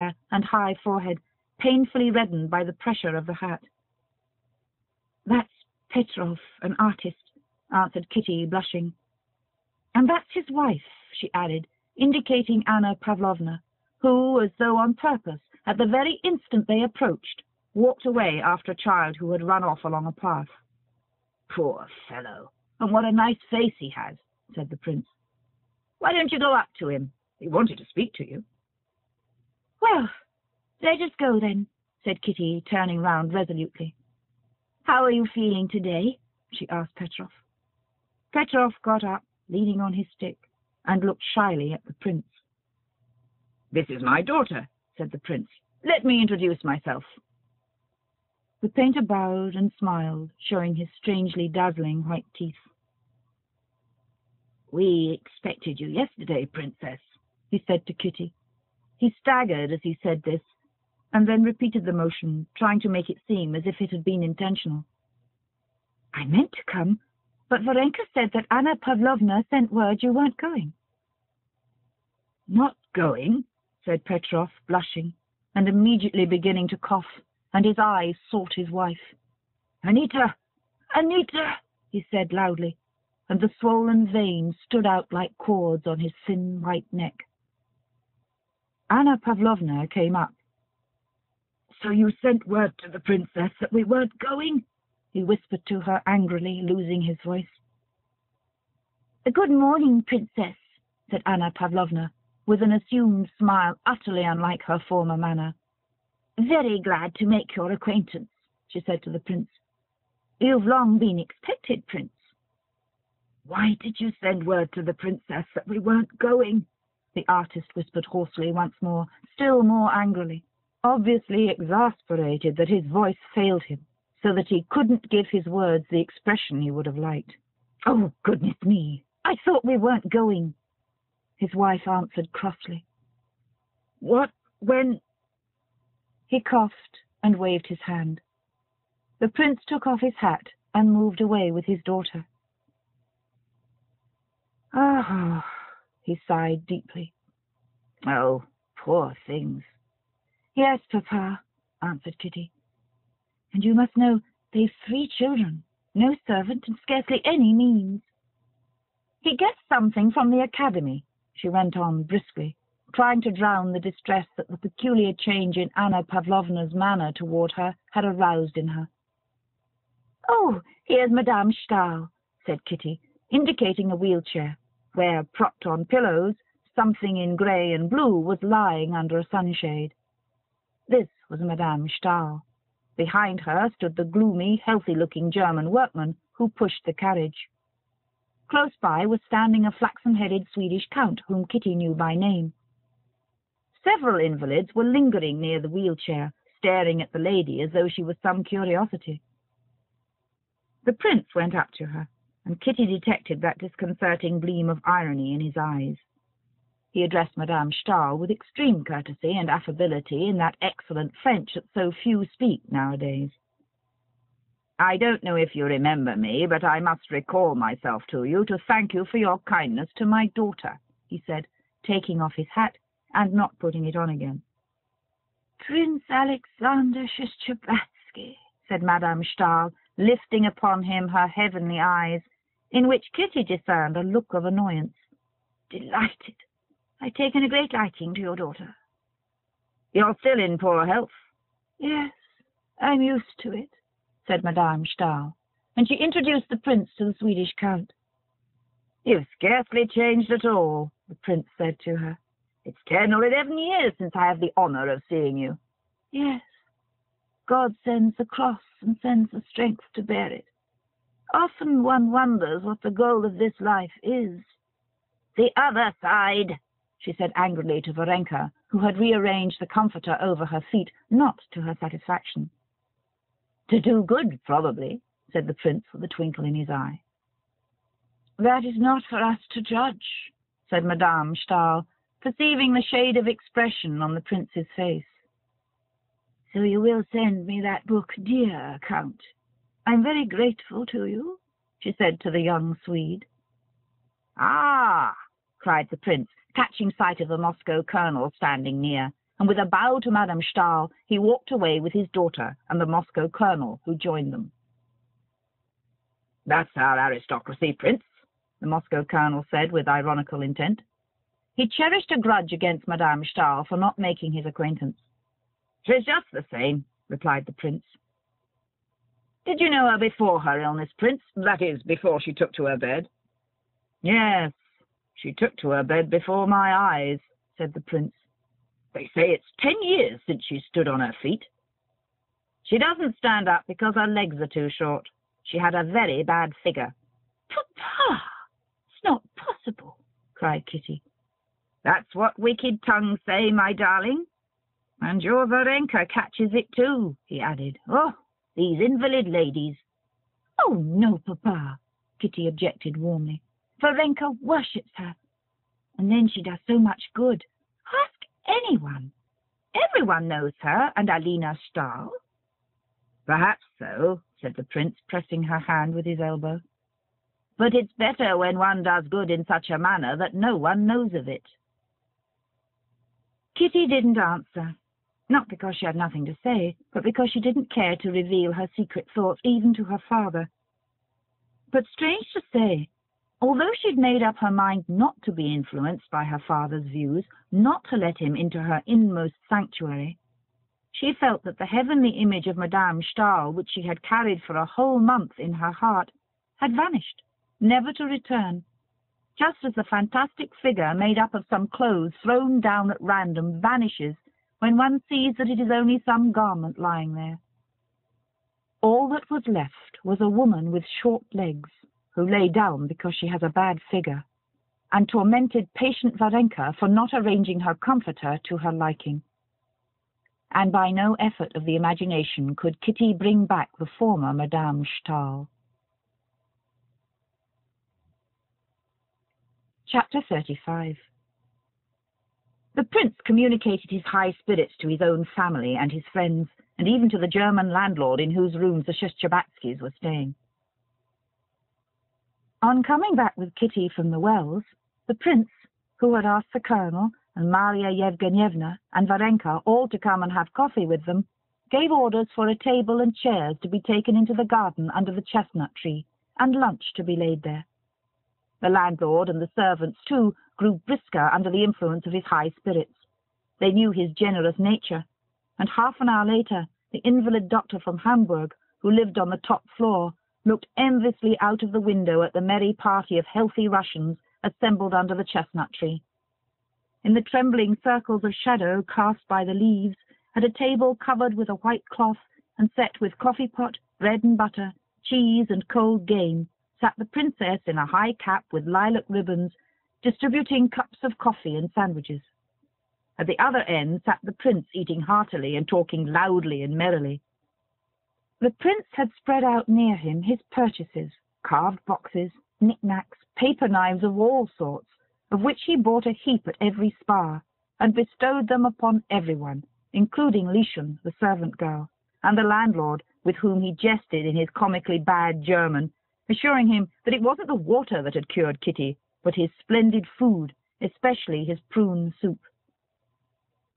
and high forehead, painfully reddened by the pressure of the hat. "That's Petrov, an artist," answered Kitty, blushing. "And that's his wife," she added, indicating Anna Pavlovna, who, as though on purpose, at the very instant they approached, walked away after a child who had run off along a path. "Poor fellow, and what a nice face he has," said the prince. "Why don't you go up to him? He wanted to speak to you." "Well, let us go then," said Kitty, turning round resolutely. "How are you feeling today?" she asked Petrov. Petrov got up, leaning on his stick, and looked shyly at the prince. "This is my daughter," said the prince. "Let me introduce myself." The painter bowed and smiled, showing his strangely dazzling white teeth. "We expected you yesterday, Princess," he said to Kitty. He staggered as he said this, and then repeated the motion, trying to make it seem as if it had been intentional. "I meant to come, but Varenka said that Anna Pavlovna sent word you weren't going." "Not going?" said Petrov, blushing, and immediately beginning to cough, and his eyes sought his wife. "Anita! Anita!" he said loudly, and the swollen veins stood out like cords on his thin white neck. Anna Pavlovna came up. "So you sent word to the princess that we weren't going?" he whispered to her angrily, losing his voice. "Good morning, Princess," said Anna Pavlovna, with an assumed smile utterly unlike her former manner. "Very glad to make your acquaintance," she said to the prince. "You've long been expected, Prince." "Why did you send word to the princess that we weren't going?" the artist whispered hoarsely once more, still more angrily, obviously exasperated that his voice failed him, so that he couldn't give his words the expression he would have liked. "Oh, goodness me, I thought we weren't going," his wife answered crossly. "What, when—" He coughed and waved his hand. The prince took off his hat and moved away with his daughter. "Ah," he sighed deeply. "Oh, poor things." "Yes, Papa," answered Kitty. "And you must know they've 3 children, no servant, and scarcely any means." "He gets something from the academy," she went on briskly, trying to drown the distress that the peculiar change in Anna Pavlovna's manner toward her had aroused in her. "Oh, here's Madame Stahl," said Kitty, indicating a wheelchair, where, propped on pillows, something in grey and blue was lying under a sunshade. This was Madame Stahl. Behind her stood the gloomy, healthy-looking German workman who pushed the carriage. Close by was standing a flaxen-headed Swedish count whom Kitty knew by name. Several invalids were lingering near the wheelchair, staring at the lady as though she was some curiosity. The prince went up to her, and Kitty detected that disconcerting gleam of irony in his eyes. He addressed Madame Stahl with extreme courtesy and affability in that excellent French that so few speak nowadays. "I don't know if you remember me, but I must recall myself to you to thank you for your kindness to my daughter," he said, taking off his hat and not putting it on again. "Prince Alexander Shtcherbatsky," said Madame Stahl, lifting upon him her heavenly eyes, in which Kitty discerned a look of annoyance. "Delighted. I've taken a great liking to your daughter." "You're still in poor health?" "Yes, I'm used to it," said Madame Stahl, and she introduced the prince to the Swedish count. "You've scarcely changed at all," the prince said to her. "It's 10 or 11 years since I have the honor of seeing you." "Yes, God sends the cross and sends the strength to bear it. Often one wonders what the goal of this life is." "The other side," she said angrily to Varenka, who had rearranged the comforter over her feet, not to her satisfaction. "To do good, probably," said the prince with a twinkle in his eye. "That is not for us to judge," said Madame Stahl, perceiving the shade of expression on the prince's face. "So you will send me that book, dear Count. I'm very grateful to you," she said to the young Swede. "Ah!" cried the prince, catching sight of the Moscow colonel standing near, and with a bow to Madame Stahl, he walked away with his daughter and the Moscow colonel, who joined them. "That's our aristocracy, Prince," the Moscow colonel said with ironical intent. He cherished a grudge against Madame Stahl for not making his acquaintance. "She's just the same," replied the prince. "Did you know her before her illness, Prince? That is, before she took to her bed?" "Yes, she took to her bed before my eyes," said the prince. "They say it's 10 years since she stood on her feet." "She doesn't stand up because her legs are too short. She had a very bad figure." "Papa, it's not possible," cried Kitty. "That's what wicked tongues say, my darling. And your Varenka catches it too," he added. "Oh, these invalid ladies." "Oh, no, Papa," Kitty objected warmly. "Varenka worships her. And then she does so much good. Ask anyone. Everyone knows her and Alina Stahl." "Perhaps so," said the prince, pressing her hand with his elbow. "But it's better when one does good in such a manner that no one knows of it." Kitty didn't answer, not because she had nothing to say, but because she didn't care to reveal her secret thoughts even to her father. But strange to say, although she'd made up her mind not to be influenced by her father's views, not to let him into her inmost sanctuary, she felt that the heavenly image of Madame Stahl, which she had carried for a whole month in her heart, had vanished, never to return, just as the fantastic figure made up of some clothes thrown down at random vanishes when one sees that it is only some garment lying there. All that was left was a woman with short legs, who lay down because she has a bad figure, and tormented patient Varenka for not arranging her comforter to her liking. And by no effort of the imagination could Kitty bring back the former Madame Stahl. Chapter 35. The prince communicated his high spirits to his own family and his friends, and even to the German landlord in whose rooms the Shcherbakskys were staying. On coming back with Kitty from the wells, the prince, who had asked the colonel and Maria Yevgenyevna and Varenka all to come and have coffee with them, gave orders for a table and chairs to be taken into the garden under the chestnut tree, and lunch to be laid there. The landlord and the servants, too, grew brisker under the influence of his high spirits. They knew his generous nature, and half an hour later the invalid doctor from Hamburg, who lived on the top floor, looked enviously out of the window at the merry party of healthy Russians assembled under the chestnut tree. In the trembling circles of shadow cast by the leaves, at a table covered with a white cloth and set with coffee-pot, bread and butter, cheese and cold game, sat the princess in a high cap with lilac ribbons, distributing cups of coffee and sandwiches. At the other end sat the prince, eating heartily and talking loudly and merrily. The prince had spread out near him his purchases, carved boxes, knick-knacks, paper knives of all sorts, of which he bought a heap at every spa, and bestowed them upon everyone, including Lieschen, the servant girl, and the landlord, with whom he jested in his comically bad German, assuring him that it wasn't the water that had cured Kitty, but his splendid food, especially his prune soup.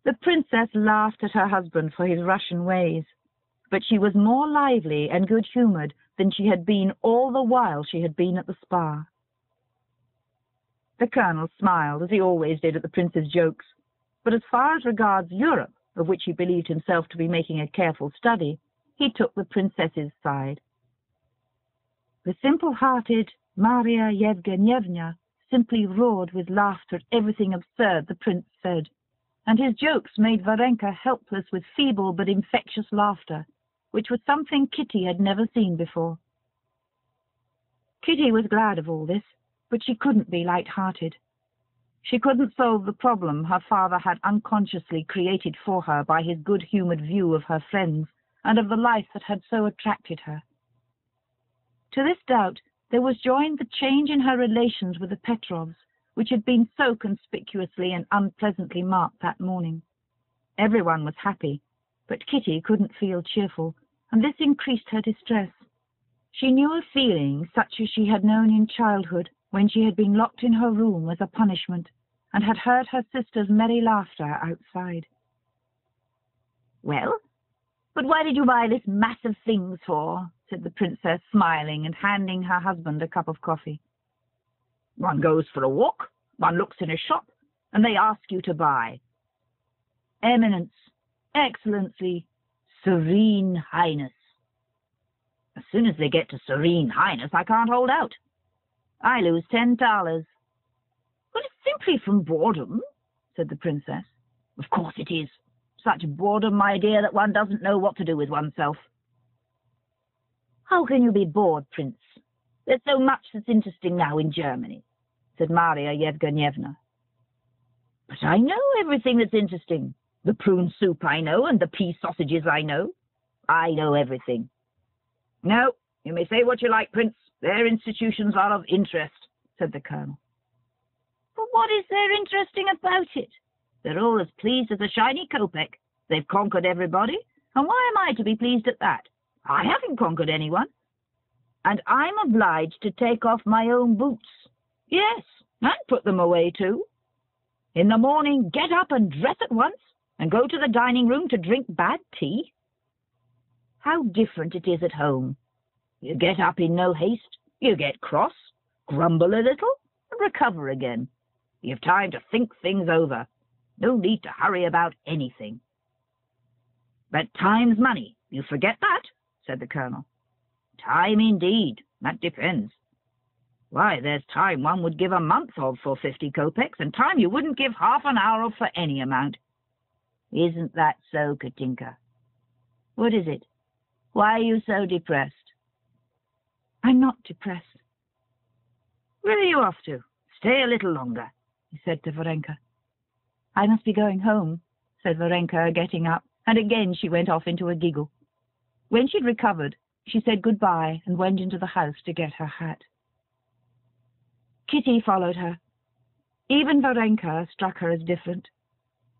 The princess laughed at her husband for his Russian ways, but she was more lively and good-humoured than she had been all the while she had been at the spa. The colonel smiled, as he always did at the prince's jokes, but as far as regards Europe, of which he believed himself to be making a careful study, he took the princess's side. The simple-hearted Maria Yevgenyevna simply roared with laughter at everything absurd the prince said, and his jokes made Varenka helpless with feeble but infectious laughter, which was something Kitty had never seen before. Kitty was glad of all this, but she couldn't be light-hearted. She couldn't solve the problem her father had unconsciously created for her by his good-humoured view of her friends and of the life that had so attracted her. To this doubt there was joined the change in her relations with the Petrovs, which had been so conspicuously and unpleasantly marked that morning. Everyone was happy, but Kitty couldn't feel cheerful, and this increased her distress. She knew a feeling such as she had known in childhood, when she had been locked in her room as a punishment, and had heard her sister's merry laughter outside. Well, but why did you buy this mass of things for? Said the princess, smiling and handing her husband a cup of coffee. One goes for a walk, one looks in a shop, and they ask you to buy. Eminence, Excellency, Serene Highness. As soon as they get to Serene Highness, I can't hold out. I lose 10 thalers. Well, it's simply from boredom, said the princess. Of course it is. Such boredom, my dear, that one doesn't know what to do with oneself. How can you be bored, Prince? There's so much that's interesting now in Germany, said Maria Yevgenyevna. But I know everything that's interesting. The prune soup I know, and the pea sausages I know. I know everything. No, you may say what you like, Prince. Their institutions are of interest, said the colonel. But what is there interesting about it? They're all as pleased as a shiny kopeck. They've conquered everybody, and why am I to be pleased at that? I haven't conquered anyone. And I'm obliged to take off my own boots. Yes, and put them away too. In the morning, get up and dress at once, and go to the dining room to drink bad tea. How different it is at home. You get up in no haste, you get cross, grumble a little, and recover again. You've time to think things over. No need to hurry about anything. But time's money. You forget that, said the colonel. Time indeed. That depends. Why, there's time one would give a month of for 50 kopecks, and time you wouldn't give half an hour of for any amount. Isn't that so, Katinka? What is it? Why are you so depressed? I'm not depressed. Where are you off to? Stay a little longer, he said to Varenka. I must be going home, said Varenka, getting up, and again she went off into a giggle. When she'd recovered, she said goodbye and went into the house to get her hat. Kitty followed her. Even Varenka struck her as different.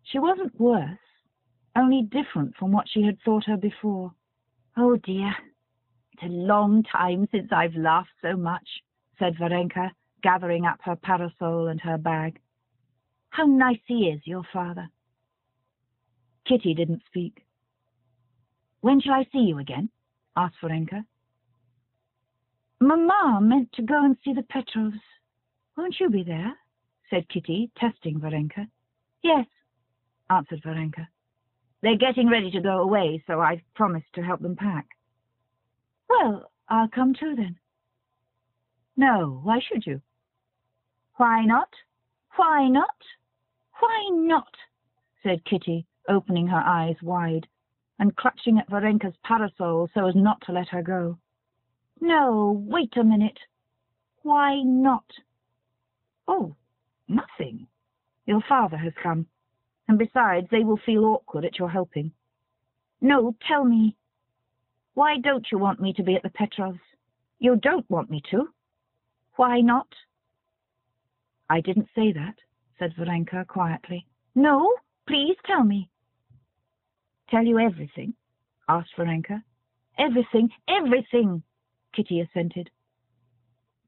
She wasn't worse, only different from what she had thought her before. Oh dear, it's a long time since I've laughed so much, said Varenka, gathering up her parasol and her bag. How nice he is, your father. Kitty didn't speak. When shall I see you again? Asked Varenka. Mamma meant to go and see the Petrovs. Won't you be there? Said Kitty, testing Varenka. Yes, answered Varenka. They're getting ready to go away, so I've promised to help them pack. Well, I'll come too then. No, why should you? Why not? Why not? Why not? Said Kitty, opening her eyes wide and clutching at Varenka's parasol so as not to let her go. No, wait a minute. Why not? Oh, nothing. Your father has come, and besides, they will feel awkward at your helping. No, tell me. Why don't you want me to be at the Petrovs? You don't want me to. Why not? I didn't say that, said Varenka quietly. No, please tell me. Tell you everything? Asked Varenka. Everything, everything, Kitty assented.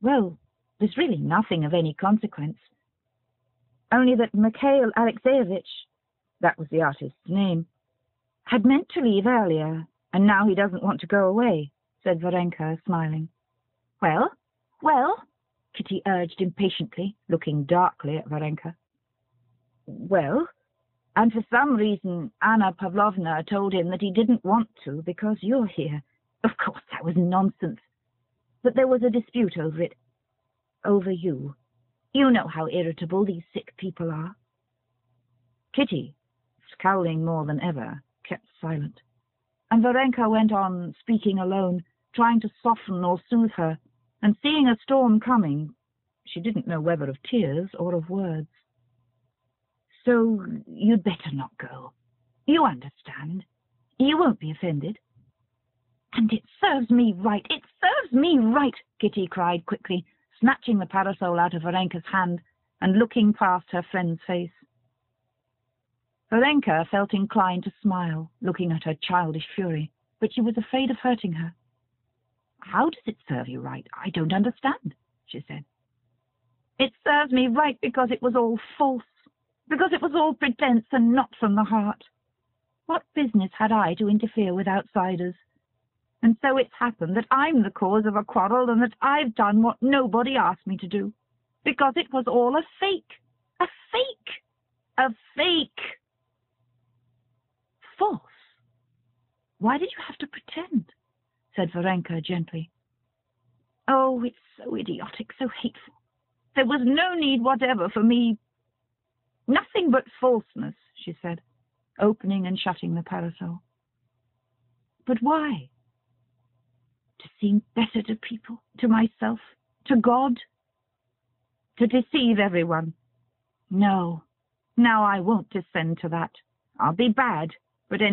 Well, there's really nothing of any consequence. Only that Mikhail Alexeyevich, that was the artist's name, had meant to leave earlier, and now he doesn't want to go away, said Varenka, smiling. Well, well, Kitty urged impatiently, looking darkly at Varenka. Well, and for some reason Anna Pavlovna told him that he didn't want to because you're here. Of course, that was nonsense. But there was a dispute over it. Over you. You know how irritable these sick people are. Kitty, scowling more than ever, kept silent. And Varenka went on, speaking alone, trying to soften or soothe her, and seeing a storm coming, she didn't know whether of tears or of words. So you'd better not go. You understand. You won't be offended. And it serves me right, it serves me right, Kitty cried quickly, snatching the parasol out of Varenka's hand and looking past her friend's face. Varenka felt inclined to smile, looking at her childish fury, but she was afraid of hurting her. How does it serve you right? I don't understand, she said. It serves me right because it was all false, because it was all pretense and not from the heart. What business had I to interfere with outsiders? And so it's happened that I'm the cause of a quarrel and that I've done what nobody asked me to do. Because it was all a fake. A fake. A fake. False. Why did you have to pretend? Said Varenka gently. Oh, it's so idiotic, so hateful. There was no need whatever for me. Nothing but falseness, she said, opening and shutting the parasol. But why? To seem better to people, to myself, to God? To deceive everyone? No, now I won't descend to that. I'll be bad, but anyway.